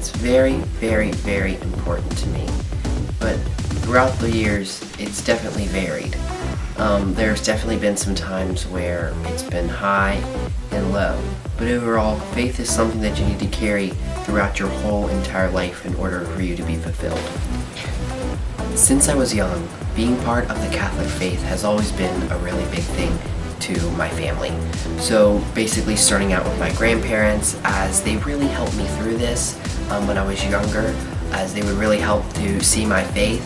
that's very, very, very important to me. But throughout the years, it's definitely varied. There's definitely been some times where it's been high and low. But overall, faith is something that you need to carry throughout your whole entire life in order for you to be fulfilled. Since I was young, being part of the Catholic faith has always been a really big thing to my family. So basically starting out with my grandparents, as they really helped me through this when I was younger, as they would really help to see my faith,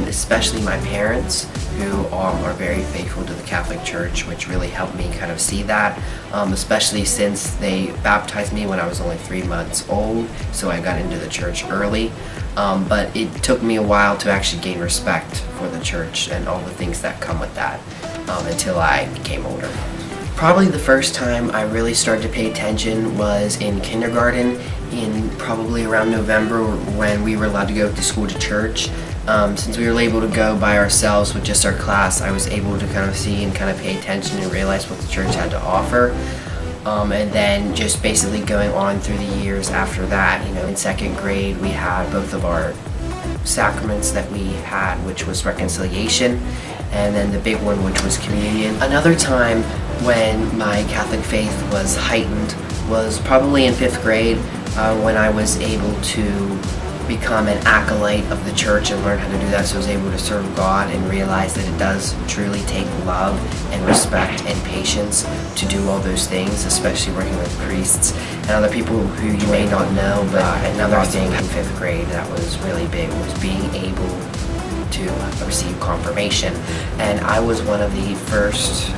especially my parents, who are very faithful to the Catholic Church, which really helped me kind of see that, especially since they baptized me when I was only 3 months old, so I got into the church early. But it took me a while to actually gain respect for the church and all the things that come with that until I became older. Probably the first time I really started to pay attention was in kindergarten, in probably around November, when we were allowed to go to school to church. Since we were able to go by ourselves with just our class, I was able to kind of see and kind of pay attention and realize what the church had to offer. And then just basically going on through the years after that, in second grade we had both of our sacraments that we had, which was reconciliation, and then the big one, which was communion. Another time when my Catholic faith was heightened was probably in 5th grade, when I was able to become an acolyte of the church and learn how to do that, so I was able to serve God and realize that it does truly take love and respect and patience to do all those things, especially working with priests and other people who you may not know. But another thing in 5th grade that was really big was being able to receive confirmation, and I was one of the first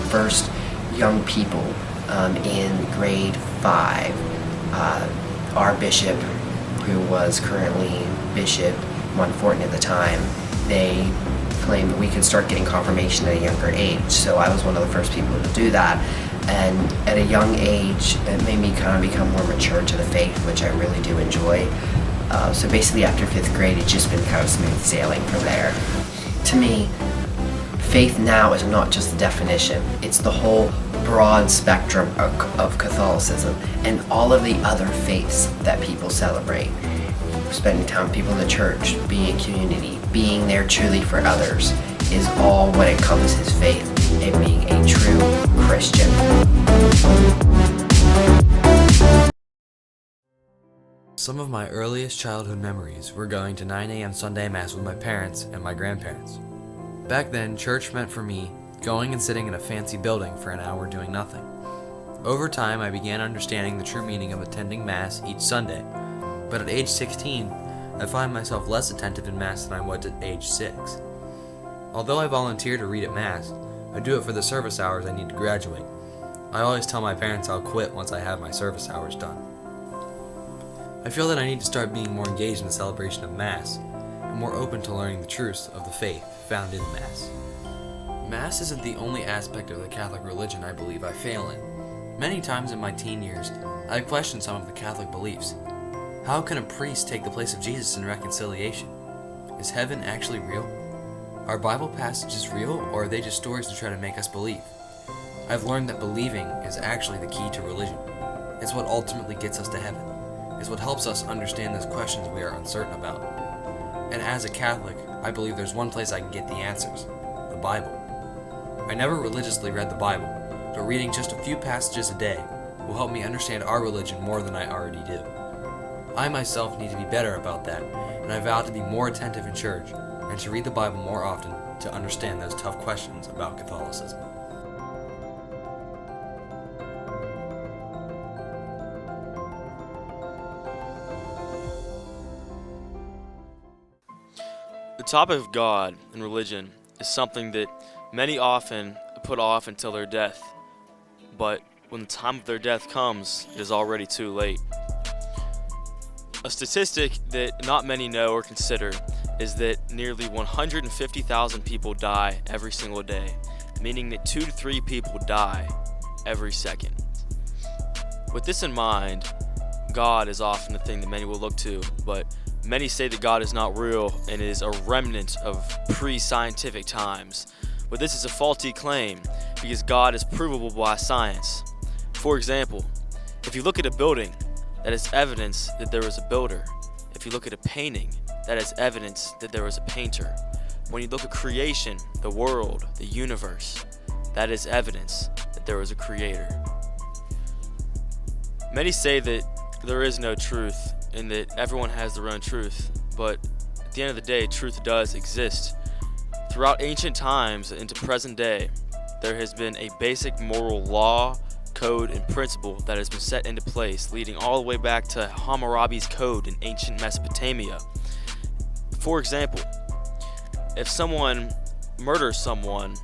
first young people in grade 5. Our bishop, who was currently Bishop Montfortin at the time, they claimed that we could start getting confirmation at a younger age. So I was one of the first people to do that. And at a young age, it made me kind of become more mature to the faith, which I really do enjoy. So basically after 5th grade, it's just been kind of smooth sailing from there. To me, faith now is not just the definition, it's the whole broad spectrum of Catholicism and all of the other faiths that people celebrate. Spending time with people in the church, being in community, being there truly for others is all what encompasses faith and being a true Christian. Some of my earliest childhood memories were going to 9 a.m. Sunday Mass with my parents and my grandparents. Back then, church meant for me going and sitting in a fancy building for an hour doing nothing. Over time, I began understanding the true meaning of attending Mass each Sunday, but at age 16, I find myself less attentive in Mass than I was at age 6. Although I volunteer to read at Mass, I do it for the service hours I need to graduate. I always tell my parents I'll quit once I have my service hours done. I feel that I need to start being more engaged in the celebration of Mass, and more open to learning the truths of the faith found in Mass. Mass isn't the only aspect of the Catholic religion I believe I fail in. Many times in my teen years, I questioned some of the Catholic beliefs. How can a priest take the place of Jesus in reconciliation? Is heaven actually real? Are Bible passages real, or are they just stories to try to make us believe? I've learned that believing is actually the key to religion. It's what ultimately gets us to heaven. It's what helps us understand those questions we are uncertain about. And as a Catholic, I believe there's one place I can get the answers: the Bible. I never religiously read the Bible, but reading just a few passages a day will help me understand our religion more than I already do. I myself need to be better about that, and I vow to be more attentive in church and to read the Bible more often to understand those tough questions about Catholicism. The topic of God and religion is something that many often put off until their death, but when the time of their death comes, it is already too late. A statistic that not many know or consider is that nearly 150,000 people die every single day, meaning that 2 to 3 people die every second. With this in mind, God is often a thing that many will look to, but many say that God is not real and is a remnant of pre-scientific times. But this is a faulty claim because God is provable by science. For example, If you look at a building, that is evidence that there was a builder. If you look at a painting, that is evidence that there was a painter. When you look at creation, the world, the universe, that is evidence that there was a creator. Many say that there is no truth and that everyone has their own truth, but at the end of the day, truth does exist. Throughout ancient times into present day, there has been a basic moral law, code, and principle that has been set into place, leading all the way back to Hammurabi's code in ancient Mesopotamia. For example, if someone murders someone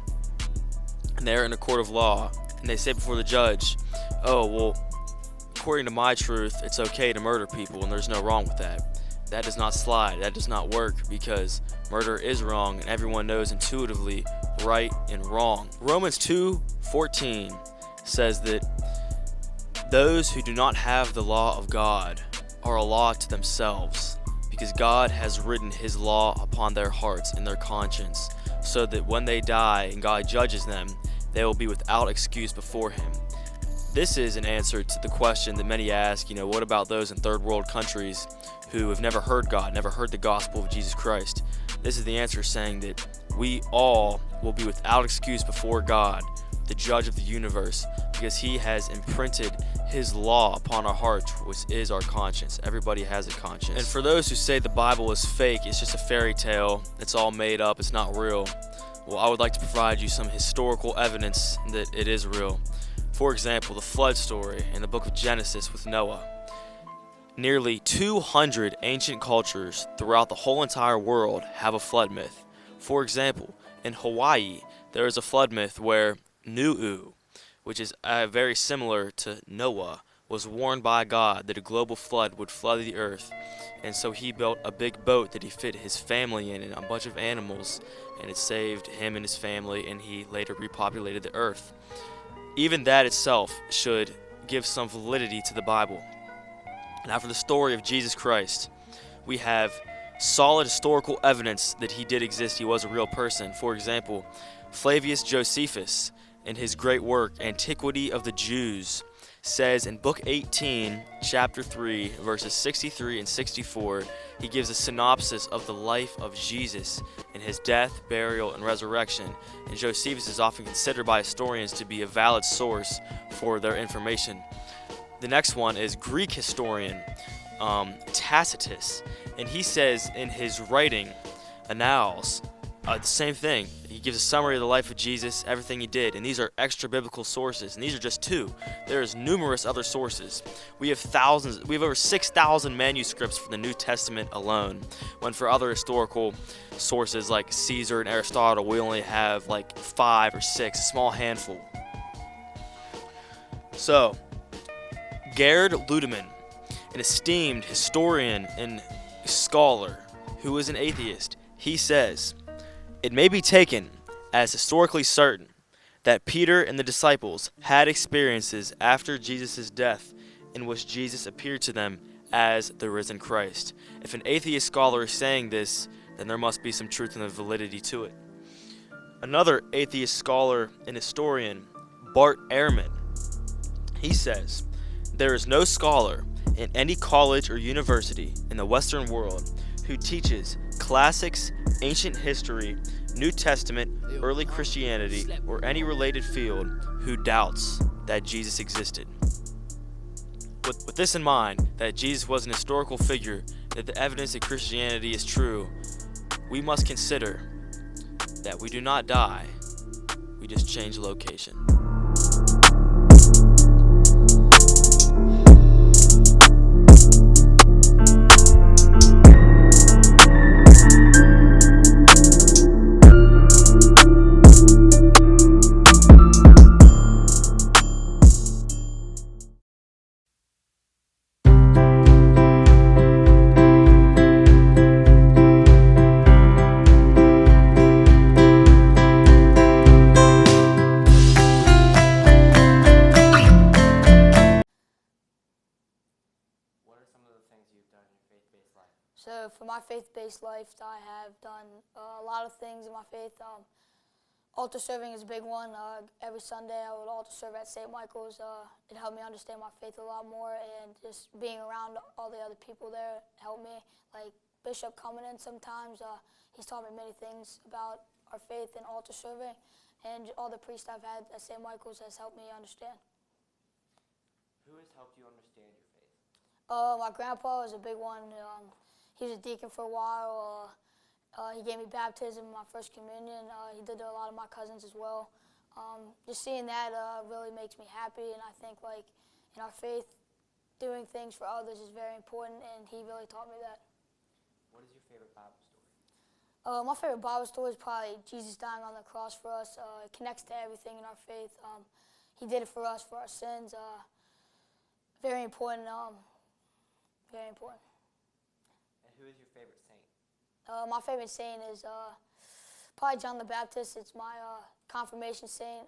and they're in a court of law and they say before the judge, oh, well, according to my truth, it's okay to murder people and there's no wrong with that. That does not slide. That does not work because murder is wrong and everyone knows intuitively right and wrong. Romans 2:14 says that those who do not have the law of God are a law to themselves, because God has written his law upon their hearts and their conscience, so that when they die and God judges them, they will be without excuse before him. This is an answer to the question that many ask, what about those in third world countries who have never heard God, never heard the gospel of Jesus Christ? This is the answer, saying that we all will be without excuse before God, the judge of the universe, because he has imprinted his law upon our hearts, which is our conscience. Everybody has a conscience. And for those who say the Bible is fake, it's just a fairy tale, it's all made up, it's not real, well, I would like to provide you some historical evidence that it is real. For example, the flood story in the book of Genesis with Noah. Nearly 200 ancient cultures throughout the whole entire world have a flood myth. For example, in Hawaii, there is a flood myth where Nu'u, which is very similar to Noah, was warned by God that a global flood would flood the earth, and so he built a big boat that he fit his family in and a bunch of animals, and it saved him and his family, and he later repopulated the earth. Even that itself should give some validity to the Bible. Now, for the story of Jesus Christ, we have solid historical evidence that he did exist. He was a real person. For example, Flavius Josephus, in his great work, Antiquity of the Jews, says in Book 18, Chapter 3, verses 63 and 64, he gives a synopsis of the life of Jesus and his death, burial, and resurrection. And Josephus is often considered by historians to be a valid source for their information. The next one is Greek historian Tacitus, and he says in his writing, Annals, the same thing. He gives a summary of the life of Jesus, everything he did, and these are extra biblical sources, and these are just two. There's numerous other sources. We have over 6,000 manuscripts for the New Testament alone, when for other historical sources like Caesar and Aristotle, we only have like 5 or 6, a small handful. So, Gerd Ludemann, an esteemed historian and scholar who is an atheist, he says, it may be taken as historically certain that Peter and the disciples had experiences after Jesus' death in which Jesus appeared to them as the risen Christ. If an atheist scholar is saying this, then there must be some truth and validity to it. Another atheist scholar and historian, Bart Ehrman, he says, there is no scholar in any college or university in the Western world who teaches classics, ancient history, New Testament, early Christianity, or any related field who doubts that Jesus existed. With this in mind, that Jesus was an historical figure, that the evidence that Christianity is true, we must consider that we do not die, we just change location. So for my faith-based life, I have done a lot of things in my faith. Altar serving is a big one. Every Sunday I would altar serve at St. Michael's. It helped me understand my faith a lot more, and just being around all the other people there helped me. Like Bishop coming in sometimes, he's taught me many things about our faith and altar serving, and all the priests I've had at St. Michael's has helped me understand. Who has helped you understand your faith? My grandpa was a big one. He was a deacon for a while. He gave me baptism, my first communion. He did to a lot of my cousins as well. Just seeing that really makes me happy, and I think like in our faith, doing things for others is very important, and he really taught me that. What is your favorite Bible story? My favorite Bible story is probably Jesus dying on the cross for us. It connects to everything in our faith. He did it for us, for our sins. Very important. Very important. And who is your favorite saint? My favorite saint is probably John the Baptist. It's my confirmation saint.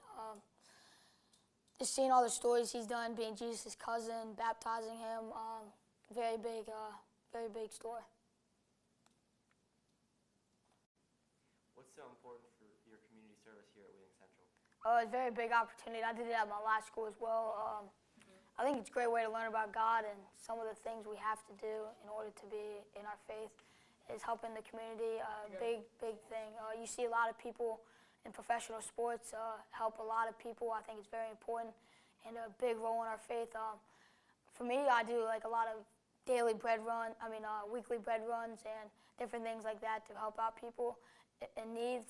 Just seeing all the stories he's done, being Jesus' cousin, baptizing him, very big story. What's so important for your community service here at Wheeling Central? It's a very big opportunity. I did it at my last school as well. I think it's a great way to learn about God, and some of the things we have to do in order to be in our faith is helping the community. Big thing. You see a lot of people in professional sports help a lot of people. I think it's very important and a big role in our faith. For me, I do like a lot of weekly bread runs and different things like that to help out people in need.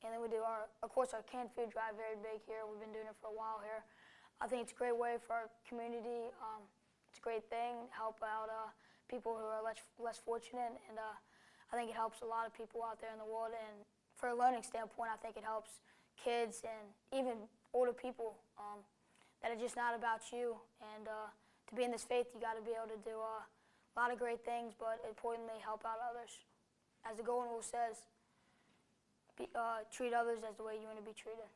And then we do of course, our canned food drive, very big here. We've been doing it for a while here. I think it's a great way for our community. It's a great thing to help out people who are less fortunate, and I think it helps a lot of people out there in the world. And for a learning standpoint, I think it helps kids and even older people that are just not about you. And to be in this faith, you got to be able to do a lot of great things, but importantly, help out others. As the golden rule says, treat others as the way you want to be treated.